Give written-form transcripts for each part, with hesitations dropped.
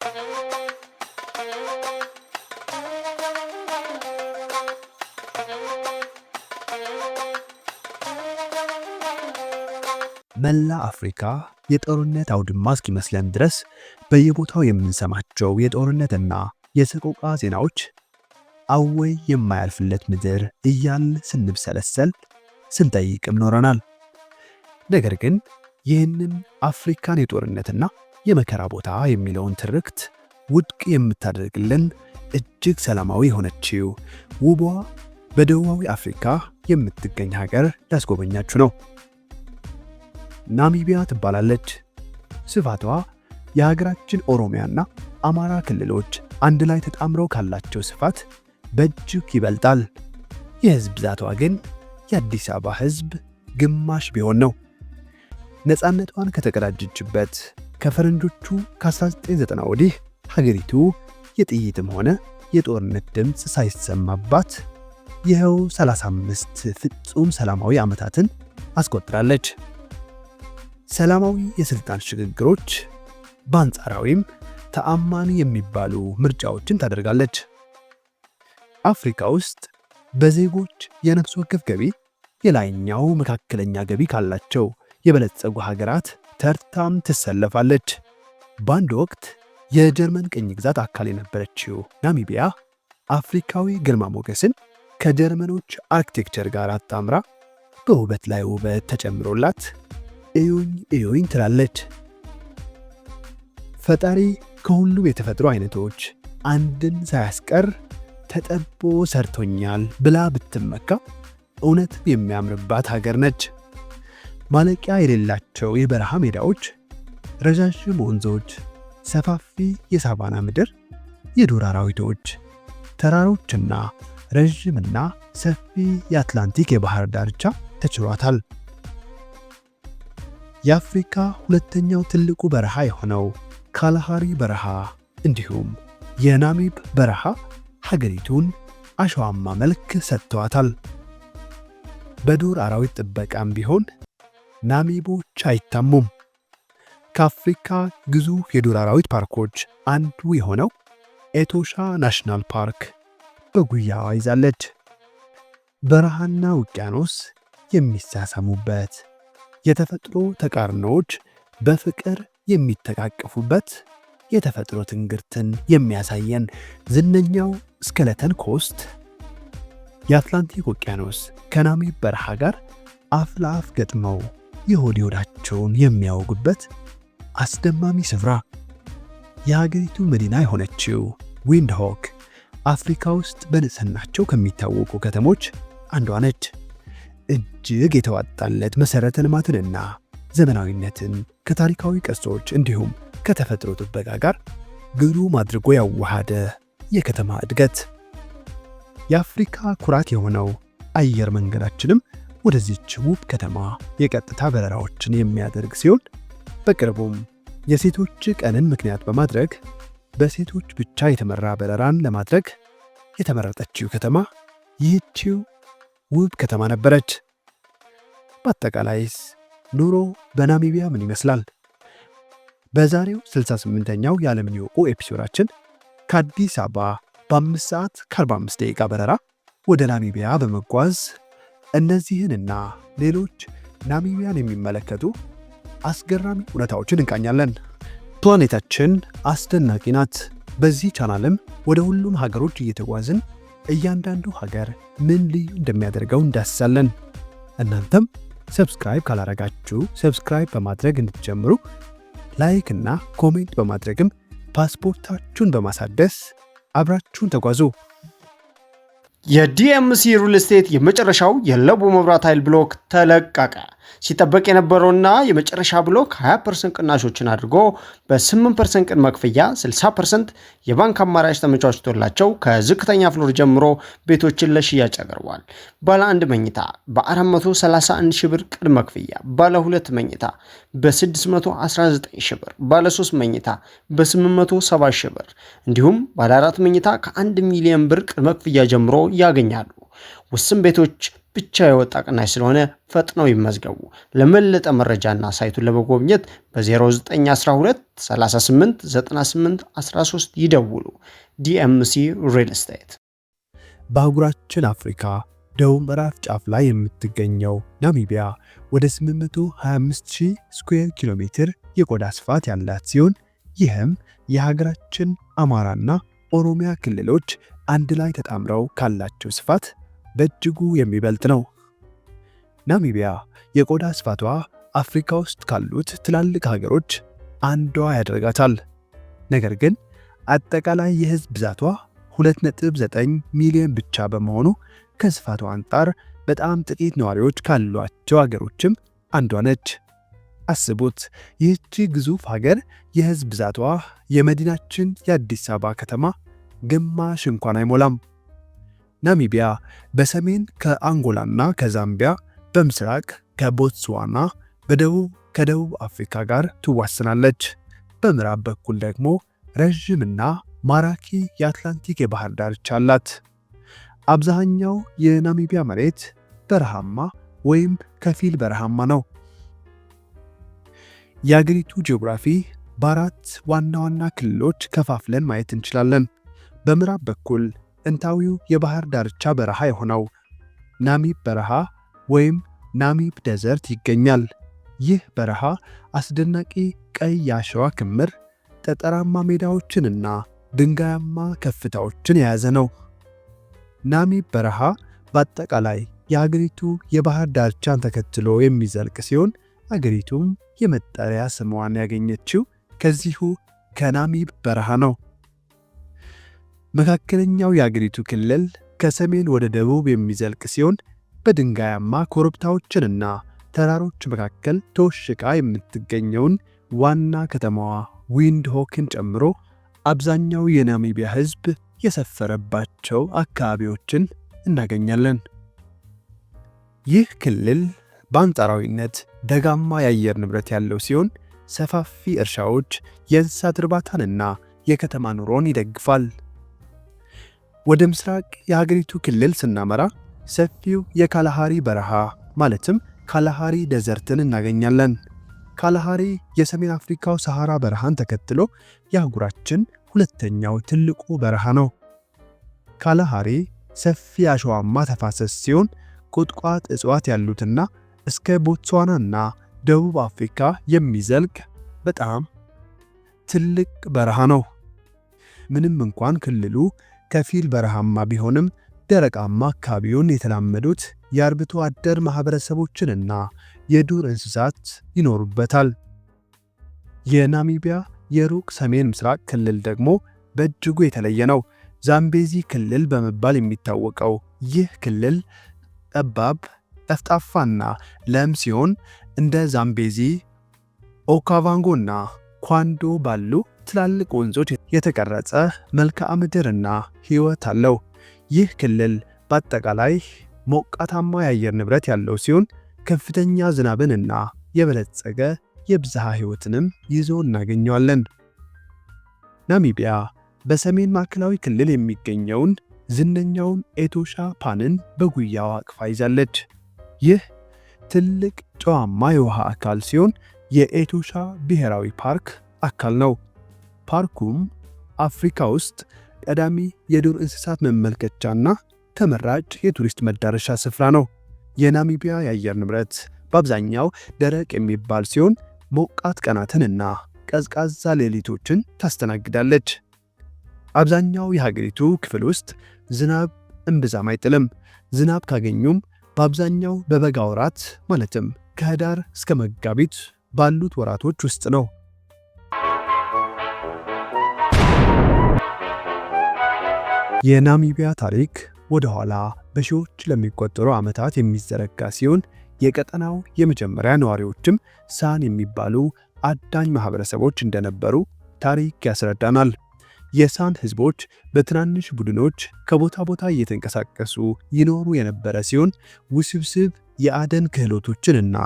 መላ አፍሪካ የጦርነት አውድማ እስኪመስለን ድረስ በየቦታው የምንሰማቸው የጦርነትና የሰቆቃ ዜናዎች አወይ የማያልፍለት ምድር እያል ስንብሰለሰል ስንጠይቅም ኖረናል። ነገር ግን ይህንን አፍሪካን የጦርነትና የመከራ ቦታ የሚለውን ትርክት ውድቅ የምታደርግልን እጅግ ሰላማዊ የሆነችው ውቧ በደቡባዊ አፍሪካ የምትገኝ ሀገር ላስጎበኛችሁ ነው። ናሚቢያ ትባላለች። ስፋቷ የሀገራችን ኦሮሚያና አማራ ክልሎች አንድ ላይ ተጣምረው ካላቸው ስፋት በእጅግ ይበልጣል። የህዝብ ብዛቷ ግን የአዲስ አበባ ህዝብ ግማሽ ቢሆን ነው። ነፃነቷን ከተቀዳጀችበት ከፈረንጆቹ ከ1990 ወዲህ ሀገሪቱ የጥይትም ሆነ የጦርነት ድምፅ ሳይሰማባት ይኸው 35 ፍጹም ሰላማዊ ዓመታትን አስቆጥራለች። ሰላማዊ የስልጣን ሽግግሮች በአንጻራዊም ተአማኒ የሚባሉ ምርጫዎችን ታደርጋለች። አፍሪካ ውስጥ በዜጎች የነፍስ ወከፍ ገቢ የላይኛው መካከለኛ ገቢ ካላቸው የበለጸጉ ሀገራት ተርታም ትሰለፋለች። በአንድ ወቅት የጀርመን ቅኝ ግዛት አካል የነበረችው ናሚቢያ አፍሪካዊ ግርማ ሞገስን ከጀርመኖች አርኪቴክቸር ጋር አጣምራ በውበት ላይ ውበት ተጨምሮላት እዩኝ እዩኝ ትላለች። ፈጣሪ ከሁሉም የተፈጥሮ አይነቶች አንድን ሳያስቀር ተጠቦ ሰርቶኛል ብላ ብትመካ እውነት የሚያምርባት ሀገር ነች። ማለቂያ የሌላቸው የበረሃ ሜዳዎች፣ ረዣዥም ወንዞች፣ ሰፋፊ የሳቫና ምድር፣ የዱር አራዊቶች፣ ተራሮችና ረዥምና ሰፊ የአትላንቲክ የባህር ዳርቻ ተችሏታል። የአፍሪካ ሁለተኛው ትልቁ በረሃ የሆነው ካላሃሪ በረሃ እንዲሁም የናሚብ በረሃ ሀገሪቱን አሸዋማ መልክ ሰጥተዋታል። በዱር አራዊት ጥበቃም ቢሆን ናሚቦች አይታሙም። ከአፍሪካ ግዙፍ የዱር አራዊት ፓርኮች አንዱ የሆነው ኤቶሻ ናሽናል ፓርክ በጉያዋ ይዛለች። በረሃና ውቅያኖስ የሚሳሳሙበት፣ የተፈጥሮ ተቃርኖዎች በፍቅር የሚተቃቀፉበት፣ የተፈጥሮ ትንግርትን የሚያሳየን ዝነኛው ስኬለተን ኮስት የአትላንቲክ ውቅያኖስ ከናሚብ በረሃ ጋር አፍ ለአፍ ገጥመው የሆድ ሆዳቸውን የሚያወጉበት አስደማሚ ስፍራ። የሀገሪቱ መዲና የሆነችው ዊንድሆክ አፍሪካ ውስጥ በንጽህናቸው ከሚታወቁ ከተሞች አንዷ ነች። እጅግ የተዋጣለት መሠረተ ልማትንና ዘመናዊነትን ከታሪካዊ ቅርሶች እንዲሁም ከተፈጥሮ ጥበቃ ጋር ግሩም አድርጎ ያዋሃደ የከተማ እድገት። የአፍሪካ ኩራት የሆነው አየር መንገዳችንም ወደዚች ውብ ከተማ የቀጥታ በረራዎችን የሚያደርግ ሲሆን በቅርቡም የሴቶች ቀንን ምክንያት በማድረግ በሴቶች ብቻ የተመራ በረራን ለማድረግ የተመረጠችው ከተማ ይህችው ውብ ከተማ ነበረች። በአጠቃላይስ ኑሮ በናሚቢያ ምን ይመስላል? በዛሬው 68ኛው የዓለምን ይወቁ ኤፒሶዳችን ከአዲስ አበባ በ5 ሰዓት ከ45 ደቂቃ በረራ ወደ ናሚቢያ በመጓዝ እነዚህንና ሌሎች ናሚቢያን የሚመለከቱ አስገራሚ እውነታዎችን እንቃኛለን። ፕላኔታችን አስደናቂ ናት። በዚህ ቻናልም ወደ ሁሉም ሀገሮች እየተጓዝን እያንዳንዱ ሀገር ምን ልዩ እንደሚያደርገው እንዳስሳለን። እናንተም ሰብስክራይብ ካላረጋችሁ ሰብስክራይብ በማድረግ እንድትጀምሩ፣ ላይክ እና ኮሜንት በማድረግም ፓስፖርታችሁን በማሳደስ አብራችሁን ተጓዙ። የዲኤምሲ ሪል ስቴት የመጨረሻው የለቡ መብራት ኃይል ብሎክ ተለቀቀ። ሲጠበቅ የነበረውና የመጨረሻ ብሎክ 20% ቅናሾችን አድርጎ በ8% ቅድመ ክፍያ 60% የባንክ አማራጭ ተመቻችቶላቸው ከዝቅተኛ ፍሎር ጀምሮ ቤቶችን ለሽያጭ አቅርቧል። ባለ 1 መኝታ በ431 ሺህ ብር ቅድመ ክፍያ፣ ባለ 2 መኝታ በ619 ሺህ ብር፣ ባለ 3 መኝታ በ870 ሺህ ብር እንዲሁም ባለ 4 መኝታ ከ1 ሚሊዮን ብር ቅድመ ክፍያ ጀምሮ ያገኛሉ። ውስን ቤቶች ብቻ የወጣ ቅናሽ ስለሆነ ፈጥነው ይመዝገቡ። ለበለጠ መረጃና ሳይቱን ለመጎብኘት በ0912 38 98 13 ይደውሉ። ዲኤምሲ ሪል ስቴት። በአህጉራችን አፍሪካ ደቡብ ምዕራብ ጫፍ ላይ የምትገኘው ናሚቢያ ወደ 825,000 ስኩዌር ኪሎ ሜትር የቆዳ ስፋት ያላት ሲሆን ይህም የሀገራችን አማራና ኦሮሚያ ክልሎች አንድ ላይ ተጣምረው ካላቸው ስፋት በእጅጉ የሚበልጥ ነው። ናሚቢያ የቆዳ ስፋቷ አፍሪካ ውስጥ ካሉት ትላልቅ ሀገሮች አንዷ ያደርጋታል። ነገር ግን አጠቃላይ የህዝብ ብዛቷ 2.9 ሚሊዮን ብቻ በመሆኑ ከስፋቷ አንጻር በጣም ጥቂት ነዋሪዎች ካሏቸው ሀገሮችም አንዷ ነች። አስቡት፣ ይህቺ ግዙፍ ሀገር የህዝብ ብዛቷ የመዲናችን የአዲስ አበባ ከተማ ግማሽ እንኳን አይሞላም። ናሚቢያ በሰሜን ከአንጎላና ከዛምቢያ፣ በምስራቅ ከቦትስዋና፣ በደቡብ ከደቡብ አፍሪካ ጋር ትዋሰናለች። በምዕራብ በኩል ደግሞ ረዥምና ማራኪ የአትላንቲክ የባህር ዳርቻ አላት። አብዛኛው የናሚቢያ መሬት በረሃማ ወይም ከፊል በረሃማ ነው። የአገሪቱ ጂኦግራፊ በአራት ዋና ዋና ክልሎች ከፋፍለን ማየት እንችላለን። በምዕራብ በኩል ጥንታዊው የባህር ዳርቻ በረሃ የሆነው ናሚብ በረሃ ወይም ናሚብ ደዘርት ይገኛል። ይህ በረሃ አስደናቂ ቀይ የአሸዋ ክምር፣ ጠጠራማ ሜዳዎችንና ድንጋያማ ከፍታዎችን የያዘ ነው። ናሚብ በረሃ በአጠቃላይ የአገሪቱ የባህር ዳርቻን ተከትሎ የሚዘልቅ ሲሆን አገሪቱም የመጠሪያ ስሟን ያገኘችው ከዚሁ ከናሚብ በረሃ ነው። መካከለኛው የአገሪቱ ክልል ከሰሜን ወደ ደቡብ የሚዘልቅ ሲሆን በድንጋያማ ኮረብታዎችንና ተራሮች መካከል ተወሽቃ የምትገኘውን ዋና ከተማዋ ዊንድሆክን ጨምሮ አብዛኛው የናሚቢያ ሕዝብ የሰፈረባቸው አካባቢዎችን እናገኛለን። ይህ ክልል በአንጻራዊነት ደጋማ የአየር ንብረት ያለው ሲሆን ሰፋፊ እርሻዎች፣ የእንስሳት እርባታንና የከተማ ኑሮን ይደግፋል። ወደ ምስራቅ የሀገሪቱ ክልል ስናመራ ሰፊው የካላሃሪ በረሃ ማለትም ካላሃሪ ደዘርትን እናገኛለን። ካላሃሪ የሰሜን አፍሪካው ሰሃራ በረሃን ተከትሎ የአህጉራችን ሁለተኛው ትልቁ በረሃ ነው። ካላሃሪ ሰፊ አሸዋማ ተፋሰስ ሲሆን ቁጥቋጥ እጽዋት ያሉትና እስከ ቦትስዋናና ደቡብ አፍሪካ የሚዘልቅ በጣም ትልቅ በረሃ ነው። ምንም እንኳን ክልሉ ከፊል በረሃማ ቢሆንም ደረቃማ አካባቢውን የተላመዱት የአርብቶ አደር ማህበረሰቦችንና የዱር እንስሳት ይኖሩበታል። የናሚቢያ የሩቅ ሰሜን ምስራቅ ክልል ደግሞ በእጅጉ የተለየ ነው። ዛምቤዚ ክልል በመባል የሚታወቀው ይህ ክልል ጠባብ፣ ጠፍጣፋና ለም ሲሆን እንደ ዛምቤዚ፣ ኦካቫንጎና ኳንዶ ባሉ ትላልቅ ወንዞች የተቀረጸ መልክዓ ምድርና ሕይወት አለው። ይህ ክልል በአጠቃላይ ሞቃታማ የአየር ንብረት ያለው ሲሆን ከፍተኛ ዝናብንና የበለጸገ የብዝሃ ሕይወትንም ይዞ እናገኘዋለን። ናሚቢያ በሰሜን ማዕከላዊ ክልል የሚገኘውን ዝነኛውን ኤቶሻ ፓንን በጉያዋ አቅፋ ይዛለች። ይህ ትልቅ ጨዋማ የውሃ አካል ሲሆን የኤቶሻ ብሔራዊ ፓርክ አካል ነው። ፓርኩም አፍሪካ ውስጥ ቀዳሚ የዱር እንስሳት መመልከቻና ተመራጭ የቱሪስት መዳረሻ ስፍራ ነው። የናሚቢያ የአየር ንብረት በአብዛኛው ደረቅ የሚባል ሲሆን ሞቃት ቀናትንና ቀዝቃዛ ሌሊቶችን ታስተናግዳለች። አብዛኛው የሀገሪቱ ክፍል ውስጥ ዝናብ እምብዛም አይጥልም። ዝናብ ካገኙም በአብዛኛው በበጋ ወራት ማለትም ከህዳር እስከ መጋቢት ባሉት ወራቶች ውስጥ ነው። የናሚቢያ ታሪክ ወደ ኋላ በሺዎች ለሚቆጠሩ ዓመታት የሚዘረጋ ሲሆን የቀጠናው የመጀመሪያ ነዋሪዎችም ሳን የሚባሉ አዳኝ ማህበረሰቦች እንደነበሩ ታሪክ ያስረዳናል። የሳን ህዝቦች በትናንሽ ቡድኖች ከቦታ ቦታ እየተንቀሳቀሱ ይኖሩ የነበረ ሲሆን ውስብስብ የአደን ክህሎቶችንና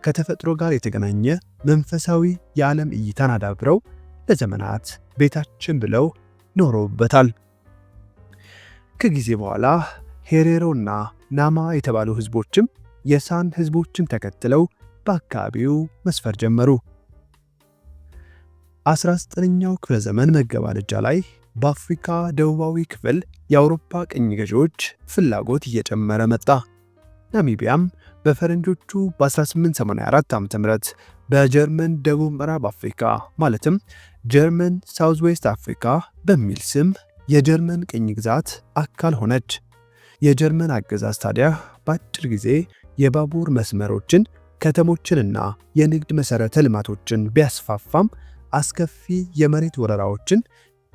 ከተፈጥሮ ጋር የተገናኘ መንፈሳዊ የዓለም እይታን አዳብረው ለዘመናት ቤታችን ብለው ኖረውበታል። ከጊዜ በኋላ ሄሬሮና ናማ የተባሉ ህዝቦችም የሳን ህዝቦችን ተከትለው በአካባቢው መስፈር ጀመሩ። 19ኛው ክፍለ ዘመን መገባደጃ ላይ በአፍሪካ ደቡባዊ ክፍል የአውሮፓ ቅኝ ገዢዎች ፍላጎት እየጨመረ መጣ። ናሚቢያም በፈረንጆቹ በ1884 ዓ.ም በጀርመን ደቡብ ምዕራብ አፍሪካ ማለትም ጀርመን ሳውዝ ዌስት አፍሪካ በሚል ስም የጀርመን ቅኝ ግዛት አካል ሆነች። የጀርመን አገዛዝ ታዲያ በአጭር ጊዜ የባቡር መስመሮችን፣ ከተሞችንና የንግድ መሠረተ ልማቶችን ቢያስፋፋም አስከፊ የመሬት ወረራዎችን፣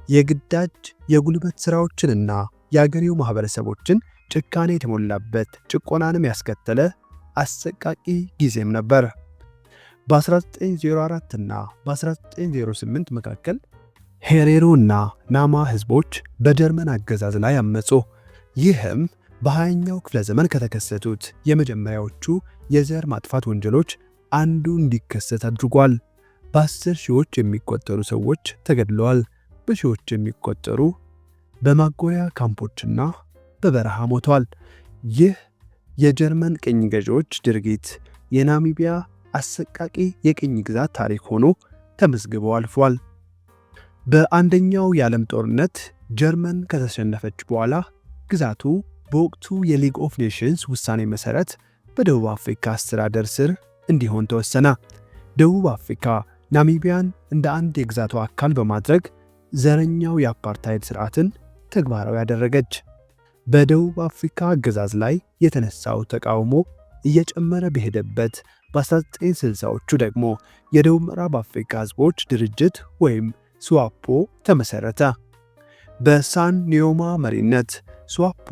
የግዳጅ የጉልበት ሥራዎችንና የአገሬው ማኅበረሰቦችን ጭካኔ የተሞላበት ጭቆናንም ያስከተለ አሰቃቂ ጊዜም ነበር። በ1904 እና በ1908 መካከል ሄሬሮ እና ናማ ህዝቦች በጀርመን አገዛዝ ላይ አመጹ። ይህም በ20ኛው ክፍለ ዘመን ከተከሰቱት የመጀመሪያዎቹ የዘር ማጥፋት ወንጀሎች አንዱ እንዲከሰት አድርጓል። በ10 ሺዎች የሚቆጠሩ ሰዎች ተገድለዋል። በሺዎች የሚቆጠሩ በማጎሪያ ካምፖችና በበረሃ ሞተዋል። ይህ የጀርመን ቅኝ ገዢዎች ድርጊት የናሚቢያ አሰቃቂ የቅኝ ግዛት ታሪክ ሆኖ ተመዝግቦ አልፏል። በአንደኛው የዓለም ጦርነት ጀርመን ከተሸነፈች በኋላ ግዛቱ በወቅቱ የሊግ ኦፍ ኔሽንስ ውሳኔ መሠረት በደቡብ አፍሪካ አስተዳደር ስር እንዲሆን ተወሰነ። ደቡብ አፍሪካ ናሚቢያን እንደ አንድ የግዛቷ አካል በማድረግ ዘረኛው የአፓርታይድ ሥርዓትን ተግባራዊ ያደረገች። በደቡብ አፍሪካ አገዛዝ ላይ የተነሳው ተቃውሞ እየጨመረ በሄደበት በ1960ዎቹ ደግሞ የደቡብ ምዕራብ አፍሪካ ሕዝቦች ድርጅት ወይም ስዋፖ ተመሠረተ። በሳን ኒዮማ መሪነት ስዋፖ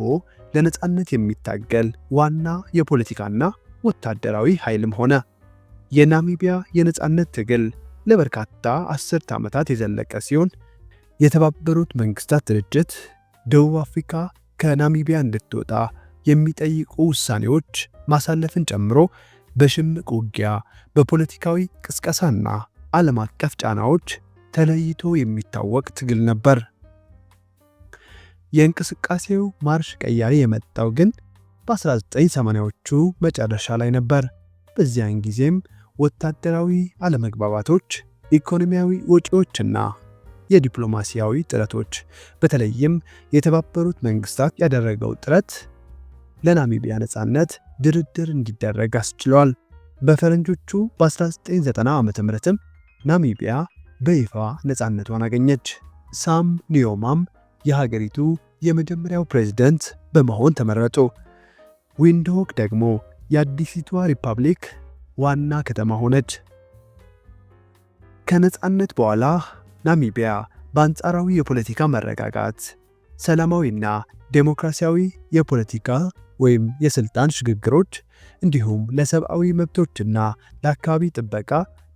ለነፃነት የሚታገል ዋና የፖለቲካና ወታደራዊ ኃይልም ሆነ። የናሚቢያ የነፃነት ትግል ለበርካታ አስርተ ዓመታት የዘለቀ ሲሆን የተባበሩት መንግስታት ድርጅት ደቡብ አፍሪካ ከናሚቢያ እንድትወጣ የሚጠይቁ ውሳኔዎች ማሳለፍን ጨምሮ በሽምቅ ውጊያ፣ በፖለቲካዊ ቅስቀሳና ዓለም አቀፍ ጫናዎች ተለይቶ የሚታወቅ ትግል ነበር። የእንቅስቃሴው ማርሽ ቀያሪ የመጣው ግን በ1980ዎቹ መጨረሻ ላይ ነበር። በዚያን ጊዜም ወታደራዊ አለመግባባቶች፣ ኢኮኖሚያዊ ወጪዎችና የዲፕሎማሲያዊ ጥረቶች በተለይም የተባበሩት መንግስታት ያደረገው ጥረት ለናሚቢያ ነፃነት ድርድር እንዲደረግ አስችሏል። በፈረንጆቹ በ1990 ዓ.ም ናሚቢያ በይፋ ነፃነቷን አገኘች። ሳም ኒዮማም የሀገሪቱ የመጀመሪያው ፕሬዝደንት በመሆን ተመረጡ። ዊንድሆክ ደግሞ የአዲሲቷ ሪፐብሊክ ዋና ከተማ ሆነች። ከነፃነት በኋላ ናሚቢያ በአንጻራዊ የፖለቲካ መረጋጋት፣ ሰላማዊና ዴሞክራሲያዊ የፖለቲካ ወይም የስልጣን ሽግግሮች እንዲሁም ለሰብአዊ መብቶችና ለአካባቢ ጥበቃ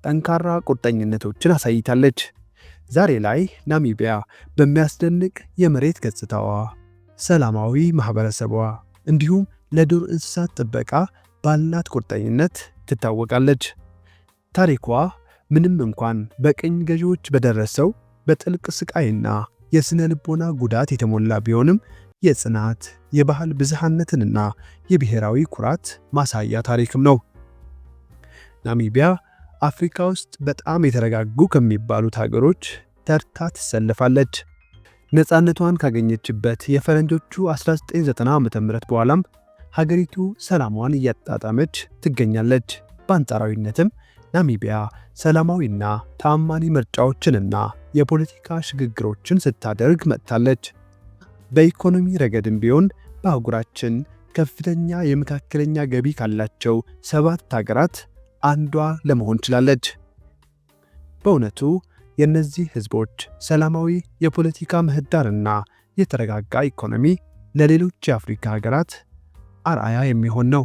ጠንካራ ቁርጠኝነቶችን አሳይታለች። ዛሬ ላይ ናሚቢያ በሚያስደንቅ የመሬት ገጽታዋ፣ ሰላማዊ ማህበረሰቧ እንዲሁም ለዱር እንስሳት ጥበቃ ባላት ቁርጠኝነት ትታወቃለች። ታሪኳ ምንም እንኳን በቅኝ ገዢዎች በደረሰው በጥልቅ ስቃይና የስነ ልቦና ጉዳት የተሞላ ቢሆንም የጽናት፣ የባህል ብዝሃነትንና የብሔራዊ ኩራት ማሳያ ታሪክም ነው። ናሚቢያ አፍሪካ ውስጥ በጣም የተረጋጉ ከሚባሉት ሀገሮች ተርታ ትሰለፋለች። ነፃነቷን ካገኘችበት የፈረንጆቹ 1990 ዓ.ም በኋላም ሀገሪቱ ሰላሟን እያጣጣመች ትገኛለች። በአንጻራዊነትም ናሚቢያ ሰላማዊና ተአማኒ ምርጫዎችንና የፖለቲካ ሽግግሮችን ስታደርግ መጥታለች። በኢኮኖሚ ረገድም ቢሆን በአህጉራችን ከፍተኛ የመካከለኛ ገቢ ካላቸው 7 ሀገራት አንዷ ለመሆን ችላለች። በእውነቱ የእነዚህ ህዝቦች ሰላማዊ የፖለቲካ ምህዳርና የተረጋጋ ኢኮኖሚ ለሌሎች የአፍሪካ ሀገራት አርአያ የሚሆን ነው።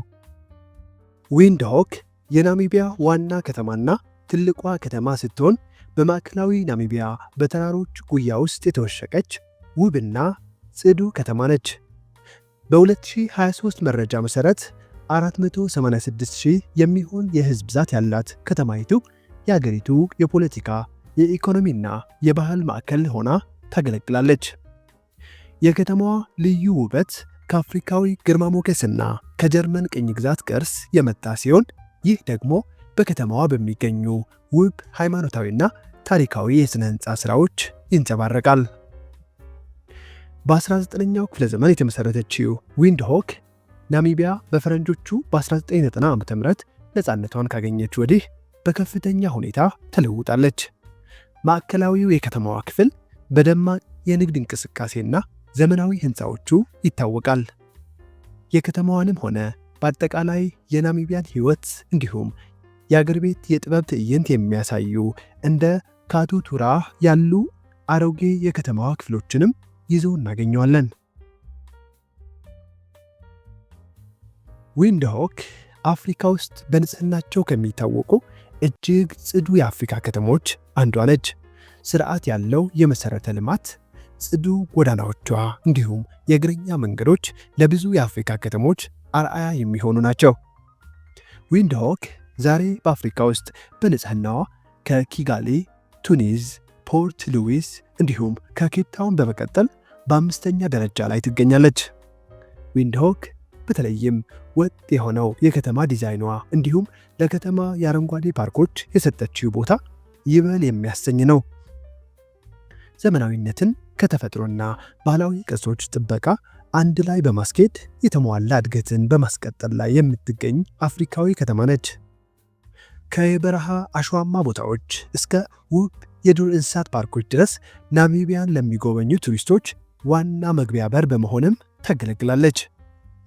ዊንድሆክ የናሚቢያ ዋና ከተማና ትልቋ ከተማ ስትሆን በማዕከላዊ ናሚቢያ በተራሮች ጉያ ውስጥ የተወሸቀች ውብና ጽዱ ከተማ ነች። በ2023 መረጃ መሠረት 486,000 የሚሆን የህዝብ ብዛት ያላት ከተማይቱ የአገሪቱ የፖለቲካ የኢኮኖሚና የባህል ማዕከል ሆና ታገለግላለች። የከተማዋ ልዩ ውበት ከአፍሪካዊ ግርማ ሞገስና ከጀርመን ቅኝ ግዛት ቅርስ የመጣ ሲሆን ይህ ደግሞ በከተማዋ በሚገኙ ውብ ሃይማኖታዊና ታሪካዊ የሥነ ሕንፃ ሥራዎች ይንጸባረቃል። በ19ኛው ክፍለ ዘመን የተመሠረተችው ዊንድሆክ ናሚቢያ በፈረንጆቹ በ1990 ዓ.ም ነፃነቷን ካገኘች ወዲህ በከፍተኛ ሁኔታ ተለውጣለች። ማዕከላዊው የከተማዋ ክፍል በደማቅ የንግድ እንቅስቃሴና ዘመናዊ ሕንፃዎቹ ይታወቃል። የከተማዋንም ሆነ በአጠቃላይ የናሚቢያን ሕይወት እንዲሁም የአገር ቤት የጥበብ ትዕይንት የሚያሳዩ እንደ ካቱቱራ ያሉ አሮጌ የከተማዋ ክፍሎችንም ይዞ እናገኘዋለን። ዊንድሆክ አፍሪካ ውስጥ በንጽህናቸው ከሚታወቁ እጅግ ጽዱ የአፍሪካ ከተሞች አንዷ ነች። ስርዓት ያለው የመሠረተ ልማት፣ ጽዱ ጎዳናዎቿ እንዲሁም የእግረኛ መንገዶች ለብዙ የአፍሪካ ከተሞች አርአያ የሚሆኑ ናቸው። ዊንድሆክ ዛሬ በአፍሪካ ውስጥ በንጽህናዋ ከኪጋሊ፣ ቱኒዝ፣ ፖርት ሉዊስ እንዲሁም ከኬፕታውን በመቀጠል በአምስተኛ ደረጃ ላይ ትገኛለች። ዊንድሆክ በተለይም ወጥ የሆነው የከተማ ዲዛይኗ እንዲሁም ለከተማ የአረንጓዴ ፓርኮች የሰጠችው ቦታ ይበል የሚያሰኝ ነው። ዘመናዊነትን ከተፈጥሮና ባህላዊ ቅርሶች ጥበቃ አንድ ላይ በማስኬድ የተሟላ እድገትን በማስቀጠል ላይ የምትገኝ አፍሪካዊ ከተማ ነች። ከበረሃ አሸዋማ ቦታዎች እስከ ውብ የዱር እንስሳት ፓርኮች ድረስ ናሚቢያን ለሚጎበኙ ቱሪስቶች ዋና መግቢያ በር በመሆንም ታገለግላለች።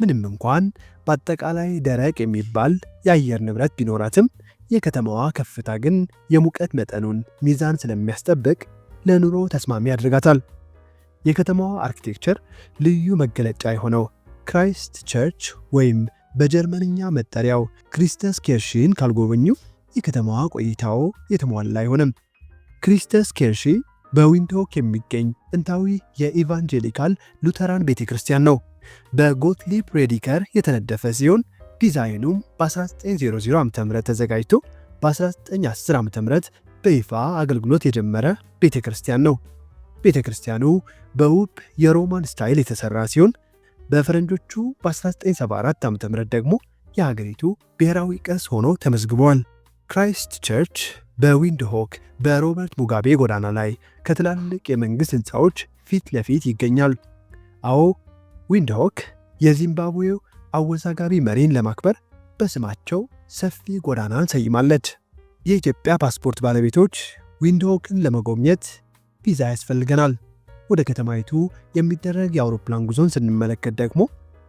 ምንም እንኳን በአጠቃላይ ደረቅ የሚባል የአየር ንብረት ቢኖራትም የከተማዋ ከፍታ ግን የሙቀት መጠኑን ሚዛን ስለሚያስጠብቅ ለኑሮ ተስማሚ ያደርጋታል። የከተማዋ አርኪቴክቸር ልዩ መገለጫ የሆነው ክራይስት ቸርች ወይም በጀርመንኛ መጠሪያው ክሪስተስ ኬርሺን ካልጎበኙ የከተማዋ ቆይታው የተሟላ አይሆንም። ክሪስተስ ኬርሺ በዊንድሆክ የሚገኝ ጥንታዊ የኢቫንጀሊካል ሉተራን ቤተ ክርስቲያን ነው። በጎትሊብ ሬዲከር የተነደፈ ሲሆን ዲዛይኑም በ1900 ዓ.ም ተዘጋጅቶ በ1910 ዓ.ም በይፋ አገልግሎት የጀመረ ቤተ ክርስቲያን ነው። ቤተ ክርስቲያኑ በውብ የሮማን ስታይል የተሰራ ሲሆን በፈረንጆቹ በ1974 ዓ.ም ደግሞ የሀገሪቱ ብሔራዊ ቅርስ ሆኖ ተመዝግቧል። ክራይስት ቸርች በዊንድሆክ በሮበርት ሙጋቤ ጎዳና ላይ ከትላልቅ የመንግሥት ሕንፃዎች ፊት ለፊት ይገኛል። አዎ ዊንድሆክ የዚምባብዌው አወዛጋቢ መሪን ለማክበር በስማቸው ሰፊ ጎዳናን ሰይማለች። የኢትዮጵያ ፓስፖርት ባለቤቶች ዊንድሆክን ለመጎብኘት ቪዛ ያስፈልገናል። ወደ ከተማይቱ የሚደረግ የአውሮፕላን ጉዞን ስንመለከት ደግሞ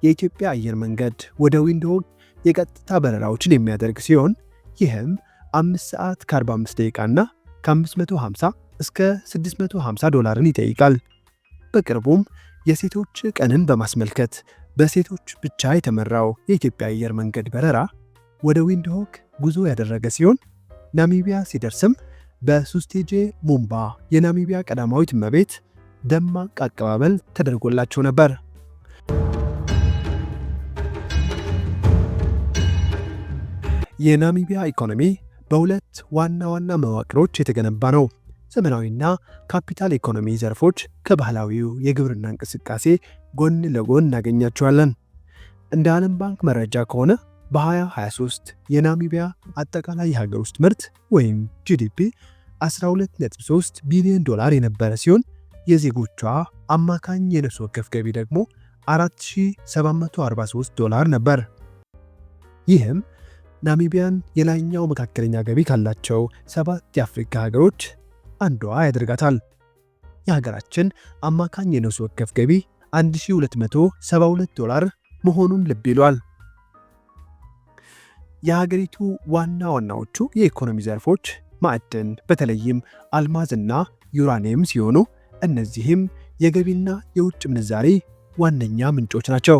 የኢትዮጵያ አየር መንገድ ወደ ዊንድሆክ የቀጥታ በረራዎችን የሚያደርግ ሲሆን ይህም 5 ሰዓት ከ45 ደቂቃና ከ550 እስከ 650 ዶላርን ይጠይቃል። በቅርቡም የሴቶች ቀንን በማስመልከት በሴቶች ብቻ የተመራው የኢትዮጵያ አየር መንገድ በረራ ወደ ዊንድሆክ ጉዞ ያደረገ ሲሆን ናሚቢያ ሲደርስም በሱስቴጄ ሙምባ የናሚቢያ ቀዳማዊት እመቤት ደማቅ አቀባበል ተደርጎላቸው ነበር። የናሚቢያ ኢኮኖሚ በሁለት ዋና ዋና መዋቅሮች የተገነባ ነው። ዘመናዊና ካፒታል ኢኮኖሚ ዘርፎች ከባህላዊው የግብርና እንቅስቃሴ ጎን ለጎን እናገኛቸዋለን። እንደ ዓለም ባንክ መረጃ ከሆነ በ2023 የናሚቢያ አጠቃላይ የሀገር ውስጥ ምርት ወይም ጂዲፒ 12.3 ቢሊዮን ዶላር የነበረ ሲሆን የዜጎቿ አማካኝ የነፍስ ወከፍ ገቢ ደግሞ 4743 ዶላር ነበር። ይህም ናሚቢያን የላይኛው መካከለኛ ገቢ ካላቸው 7 የአፍሪካ ሀገሮች አንዷ ያደርጋታል። የሀገራችን አማካኝ የነፍስ ወከፍ ገቢ 1272 ዶላር መሆኑን ልብ ይሏል። የሀገሪቱ ዋና ዋናዎቹ የኢኮኖሚ ዘርፎች ማዕድን፣ በተለይም አልማዝና ዩራኒየም ሲሆኑ እነዚህም የገቢና የውጭ ምንዛሪ ዋነኛ ምንጮች ናቸው።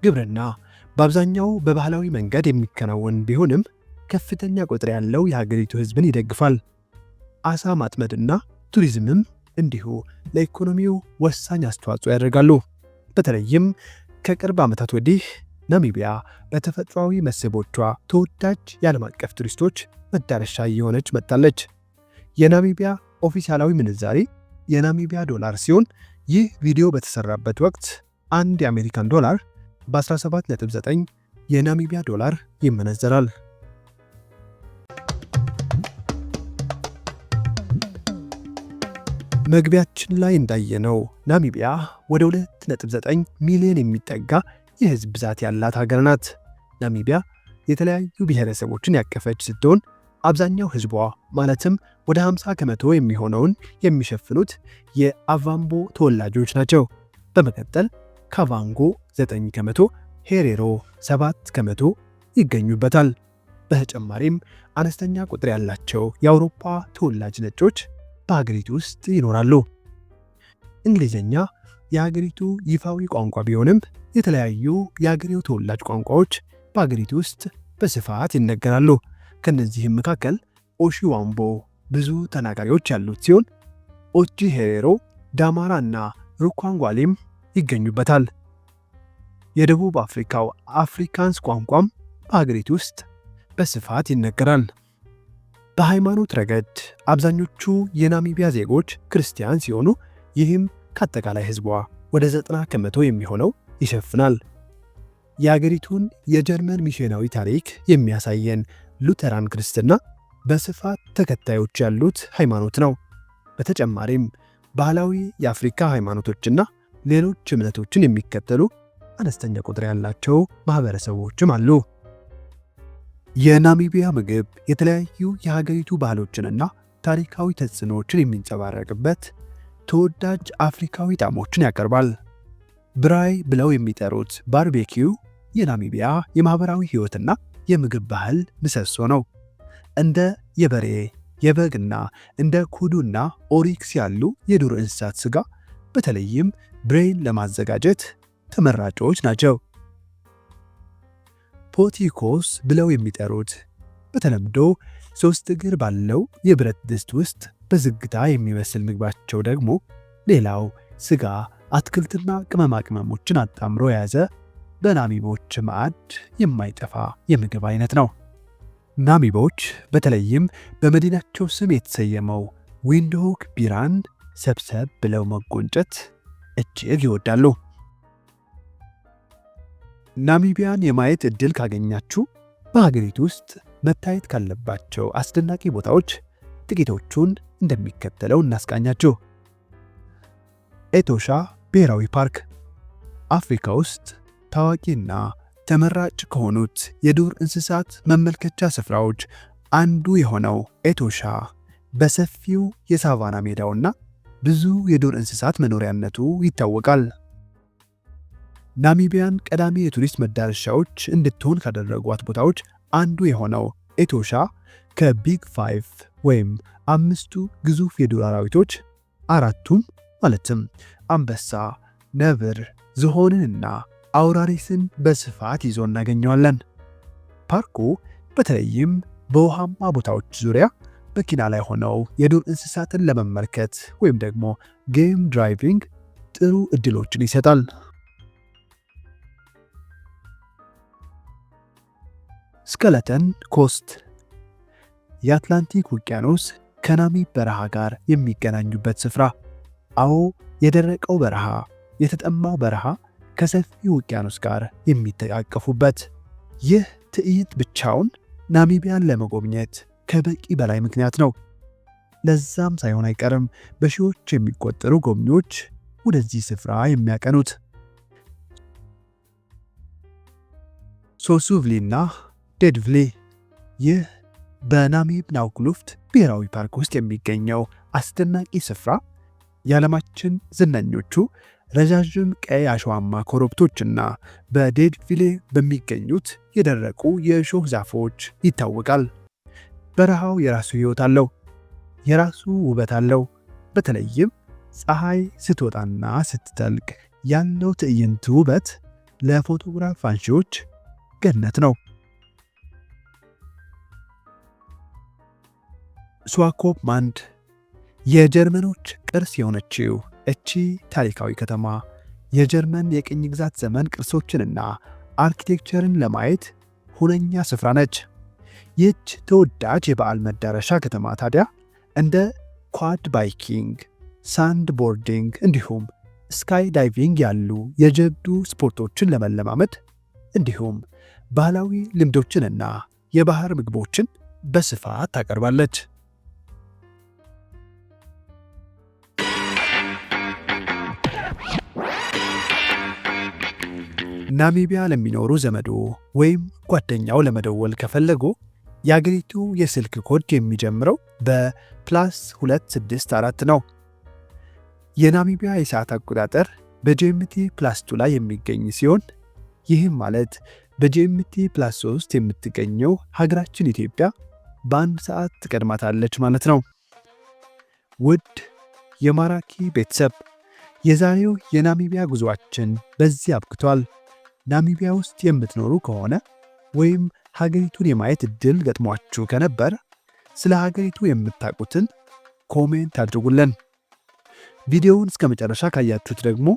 ግብርና በአብዛኛው በባህላዊ መንገድ የሚከናወን ቢሆንም ከፍተኛ ቁጥር ያለው የሀገሪቱ ሕዝብን ይደግፋል። አሳ ማጥመድና ቱሪዝምም እንዲሁ ለኢኮኖሚው ወሳኝ አስተዋጽኦ ያደርጋሉ። በተለይም ከቅርብ ዓመታት ወዲህ ናሚቢያ በተፈጥሯዊ መስህቦቿ ተወዳጅ የዓለም አቀፍ ቱሪስቶች መዳረሻ እየሆነች መጥታለች። የናሚቢያ ኦፊሻላዊ ምንዛሪ የናሚቢያ ዶላር ሲሆን ይህ ቪዲዮ በተሰራበት ወቅት አንድ የአሜሪካን ዶላር በ17.9 የናሚቢያ ዶላር ይመነዘራል። መግቢያችን ላይ እንዳየነው ናሚቢያ ወደ 2.9 ሚሊዮን የሚጠጋ የህዝብ ብዛት ያላት ሀገር ናት። ናሚቢያ የተለያዩ ብሔረሰቦችን ያቀፈች ስትሆን አብዛኛው ህዝቧ ማለትም ወደ 50 ከመቶ የሚሆነውን የሚሸፍኑት የአቫምቦ ተወላጆች ናቸው። በመቀጠል ካቫንጎ 9 ከመቶ፣ ሄሬሮ 7 ከመቶ ይገኙበታል። በተጨማሪም አነስተኛ ቁጥር ያላቸው የአውሮፓ ተወላጅ ነጮች በሀገሪቱ ውስጥ ይኖራሉ። እንግሊዝኛ የሀገሪቱ ይፋዊ ቋንቋ ቢሆንም የተለያዩ የሀገሬው ተወላጅ ቋንቋዎች በሀገሪቱ ውስጥ በስፋት ይነገራሉ። ከነዚህም መካከል ኦሺዋምቦ ብዙ ተናጋሪዎች ያሉት ሲሆን ኦጂ ሄሬሮ፣ ዳማራ እና ሩኳንጓሊም ይገኙበታል። የደቡብ አፍሪካው አፍሪካንስ ቋንቋም በሀገሪቱ ውስጥ በስፋት ይነገራል። በሃይማኖት ረገድ አብዛኞቹ የናሚቢያ ዜጎች ክርስቲያን ሲሆኑ ይህም ከአጠቃላይ ህዝቧ ወደ 90 ከመቶ የሚሆነው ይሸፍናል። የአገሪቱን የጀርመን ሚሽናዊ ታሪክ የሚያሳየን ሉተራን ክርስትና በስፋት ተከታዮች ያሉት ሃይማኖት ነው። በተጨማሪም ባህላዊ የአፍሪካ ሃይማኖቶችና ሌሎች እምነቶችን የሚከተሉ አነስተኛ ቁጥር ያላቸው ማህበረሰቦችም አሉ። የናሚቢያ ምግብ የተለያዩ የሀገሪቱ ባህሎችንና ታሪካዊ ተጽዕኖዎችን የሚንጸባረቅበት ተወዳጅ አፍሪካዊ ጣዕሞችን ያቀርባል። ብራይ ብለው የሚጠሩት ባርቤኪው የናሚቢያ የማህበራዊ ህይወትና የምግብ ባህል ምሰሶ ነው። እንደ የበሬ፣ የበግና እንደ ኩዱና ኦሪክስ ያሉ የዱር እንስሳት ስጋ በተለይም ብሬን ለማዘጋጀት ተመራጮች ናቸው። ፖቲኮስ ብለው የሚጠሩት በተለምዶ 3 እግር ባለው የብረት ድስት ውስጥ በዝግታ የሚመስል ምግባቸው ደግሞ ሌላው ስጋ፣ አትክልትና ቅመማ ቅመሞችን አጣምሮ የያዘ በናሚቦች ማዕድ የማይጠፋ የምግብ አይነት ነው። ናሚቦች በተለይም በመዲናቸው ስም የተሰየመው ዊንድሆክ ቢራን ሰብሰብ ብለው መጎንጨት እጅግ ይወዳሉ። ናሚቢያን የማየት ዕድል ካገኛችሁ በሀገሪቱ ውስጥ መታየት ካለባቸው አስደናቂ ቦታዎች ጥቂቶቹን እንደሚከተለው እናስቃኛችሁ። ኤቶሻ ብሔራዊ ፓርክ አፍሪካ ውስጥ ታዋቂና ተመራጭ ከሆኑት የዱር እንስሳት መመልከቻ ስፍራዎች አንዱ የሆነው ኤቶሻ በሰፊው የሳቫና ሜዳውና ብዙ የዱር እንስሳት መኖሪያነቱ ይታወቃል። ናሚቢያን ቀዳሚ የቱሪስት መዳረሻዎች እንድትሆን ካደረጓት ቦታዎች አንዱ የሆነው ኤቶሻ ከቢግ 5 ወይም 5ቱ ግዙፍ የዱር አራዊቶች አራቱም ማለትም አንበሳ፣ ነብር፣ ዝሆንንና አውራሪስን በስፋት ይዞ እናገኘዋለን። ፓርኩ በተለይም በውሃማ ቦታዎች ዙሪያ መኪና ላይ ሆነው የዱር እንስሳትን ለመመልከት ወይም ደግሞ ጌም ድራይቪንግ ጥሩ እድሎችን ይሰጣል። ስኬለተን ኮስት የአትላንቲክ ውቅያኖስ ከናሚብ በረሃ ጋር የሚገናኙበት ስፍራ። አዎ፣ የደረቀው በረሃ፣ የተጠማው በረሃ ከሰፊው ውቅያኖስ ጋር የሚተቃቀፉበት ይህ ትዕይንት ብቻውን ናሚቢያን ለመጎብኘት ከበቂ በላይ ምክንያት ነው። ለዛም ሳይሆን አይቀርም በሺዎች የሚቆጠሩ ጎብኚዎች ወደዚህ ስፍራ የሚያቀኑት። ሶሱቭሊና ዴድቭሌ ይህ በናሚብ ናውክሉፍት ብሔራዊ ፓርክ ውስጥ የሚገኘው አስደናቂ ስፍራ የዓለማችን ዝነኞቹ ረዣዥም ቀይ አሸዋማ ኮረብቶችና በዴድቪሌ በሚገኙት የደረቁ የእሾህ ዛፎች ይታወቃል። በረሃው የራሱ ሕይወት አለው፣ የራሱ ውበት አለው። በተለይም ፀሐይ ስትወጣና ስትጠልቅ ያለው ትዕይንት ውበት ለፎቶግራፍ አንሺዎች ገነት ነው። ስዋኮፕማንድ የጀርመኖች ቅርስ የሆነችው እቺ ታሪካዊ ከተማ የጀርመን የቅኝ ግዛት ዘመን ቅርሶችንና አርኪቴክቸርን ለማየት ሁነኛ ስፍራ ነች። ይህች ተወዳጅ የበዓል መዳረሻ ከተማ ታዲያ እንደ ኳድ ባይኪንግ፣ ሳንድ ቦርዲንግ እንዲሁም ስካይ ዳይቪንግ ያሉ የጀብዱ ስፖርቶችን ለመለማመድ እንዲሁም ባህላዊ ልምዶችንና የባህር ምግቦችን በስፋት ታቀርባለች። ናሚቢያ ለሚኖሩ ዘመዶ ወይም ጓደኛው ለመደወል ከፈለጉ የአገሪቱ የስልክ ኮድ የሚጀምረው በ+264 ነው። የናሚቢያ የሰዓት አቆጣጠር በጂኤምቲ +2 ላይ የሚገኝ ሲሆን ይህም ማለት በጂኤምቲ +3 የምትገኘው ሀገራችን ኢትዮጵያ በአንድ ሰዓት ትቀድማታለች ማለት ነው። ውድ የማራኪ ቤተሰብ የዛሬው የናሚቢያ ጉዞአችን በዚህ አብቅቷል። ናሚቢያ ውስጥ የምትኖሩ ከሆነ ወይም ሀገሪቱን የማየት እድል ገጥሟችሁ ከነበር ስለ ሀገሪቱ የምታውቁትን ኮሜንት አድርጉልን። ቪዲዮውን እስከ መጨረሻ ካያችሁት ደግሞ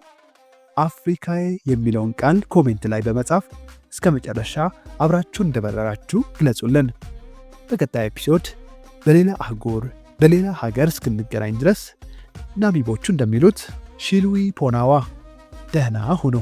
አፍሪካዬ የሚለውን ቃል ኮሜንት ላይ በመጻፍ እስከ መጨረሻ አብራችሁን እንደበረራችሁ ግለጹልን። በቀጣይ ኤፒሶድ በሌላ አህጉር በሌላ ሀገር እስክንገናኝ ድረስ ናሚቦቹ እንደሚሉት ሺልዊ ፖናዋ ደህና ሁኑ።